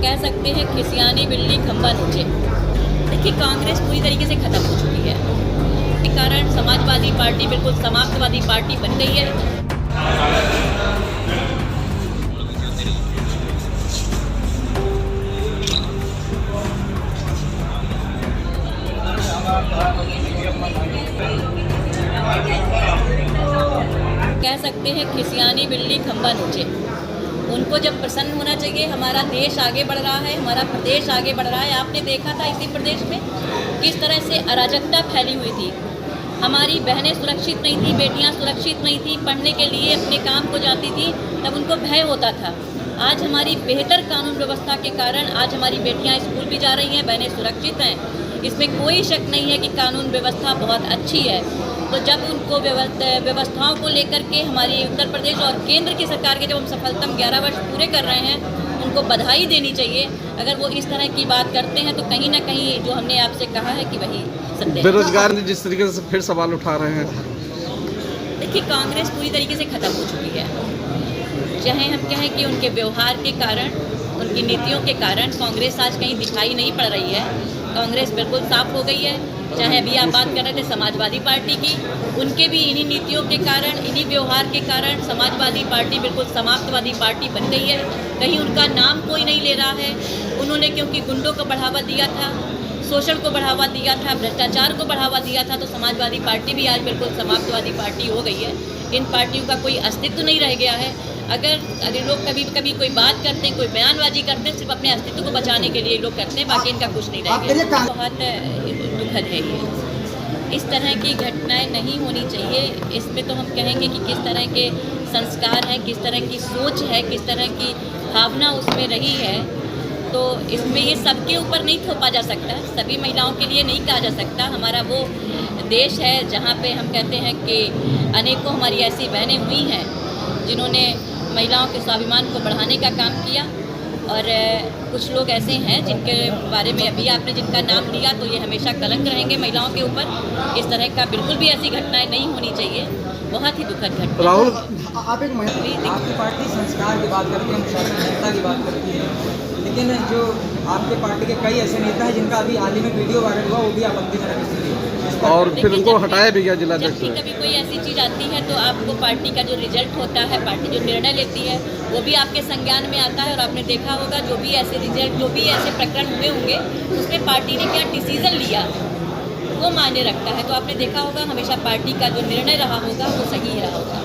कह सकते हैं खिसियानी बिल्ली खंबा नोचे। देखिए, कांग्रेस पूरी तरीके से खत्म हो चुकी है। इसके कारण समाजवादी पार्टी बिल्कुल समाप्तवादी पार्टी बन गई है। कह सकते हैं खिसियानी बिल्ली खंबा नोचे। उनको जब प्रसन्न होना चाहिए, हमारा देश आगे बढ़ रहा है, हमारा प्रदेश आगे बढ़ रहा है। आपने देखा था इसी प्रदेश में किस तरह से अराजकता फैली हुई थी। हमारी बहनें सुरक्षित नहीं थी, बेटियां सुरक्षित नहीं थी, पढ़ने के लिए अपने काम को जाती थी तब उनको भय होता था। आज हमारी बेहतर कानून व्यवस्था के कारण आज हमारी बेटियां स्कूल भी जा रही हैं, बहनें सुरक्षित हैं। इसमें कोई शक नहीं है कि कानून व्यवस्था बहुत अच्छी है। तो जब उनको व्यवस्थाओं को लेकर के हमारी उत्तर प्रदेश और केंद्र की सरकार के जब हम सफलतम 11 वर्ष पूरे कर रहे हैं, उनको बधाई देनी चाहिए। अगर वो इस तरह की बात करते हैं तो कहीं ना कहीं जो हमने आपसे कहा है कि वही संदेह। बेरोजगार जिस तरीके से फिर सवाल उठा रहे हैं, देखिए, कांग्रेस पूरी तरीके से खत्म हो चुकी है। चाहे हम कहें कि उनके व्यवहार के कारण, उनकी नीतियों के कारण कांग्रेस आज कहीं दिखाई नहीं पड़ रही है। कांग्रेस बिल्कुल साफ हो गई है। चाहे अभी आप बात कर रहे थे समाजवादी पार्टी की, उनके भी इन्हीं नीतियों के कारण, इन्हीं व्यवहार के कारण समाजवादी पार्टी बिल्कुल समाप्तवादी पार्टी बन गई है। कहीं उनका नाम कोई नहीं ले रहा है। उन्होंने क्योंकि गुंडों को बढ़ावा दिया था, शोषण को बढ़ावा दिया था, भ्रष्टाचार को बढ़ावा दिया था, तो समाजवादी पार्टी भी आज बिल्कुल समाप्तवादी पार्टी हो गई है। इन पार्टियों का कोई अस्तित्व नहीं रह गया है। अगर लोग कभी कभी कोई बात करते हैं, कोई बयानबाजी करते हैं, सिर्फ अपने अस्तित्व को बचाने के लिए लोग करते हैं, बाकी इनका कुछ नहीं रह गया। बहुत दुखद है ये। इस तरह की घटनाएं नहीं होनी चाहिए। इसमें तो हम कहेंगे कि किस तरह के संस्कार हैं, किस तरह की सोच है, किस तरह की भावना उसमें रही है। तो इसमें ये सबके ऊपर नहीं थोपा जा सकता, सभी महिलाओं के लिए नहीं कहा जा सकता। हमारा वो देश है जहाँ पे हम कहते हैं कि अनेकों हमारी ऐसी बहनें हुई हैं जिन्होंने महिलाओं के स्वाभिमान को बढ़ाने का काम किया, और कुछ लोग ऐसे हैं जिनके बारे में अभी आपने जिनका नाम लिया, तो ये हमेशा कलंक रहेंगे महिलाओं के ऊपर। इस तरह का बिल्कुल भी ऐसी घटनाएं नहीं होनी चाहिए। बहुत ही दुखद घटना। राहुल, आप एक महिला, आपकी पार्टी संस्कार की बात करती है, अनुशासनहीनता की बात करती है, लेकिन जो आपके पार्टी के कई ऐसे नेता हैं जिनका अभी हाल ही में वीडियो वायरल हुआ, वो भी आपत्ति में रखी थी और फिर उनको हटाया भी गया जिला जब अध्यक्ष। भी कभी कोई ऐसी चीज़ आती है तो आपको पार्टी का जो रिजल्ट होता है, पार्टी जो निर्णय लेती है, वो भी आपके संज्ञान में आता है। और आपने देखा होगा जो भी ऐसे रिजल्ट, जो भी ऐसे प्रकरण हुए होंगे, उसमें पार्टी ने क्या डिसीजन लिया वो मायने रखता है। तो आपने देखा होगा हमेशा पार्टी का जो निर्णय रहा होगा वो सही रहा होगा।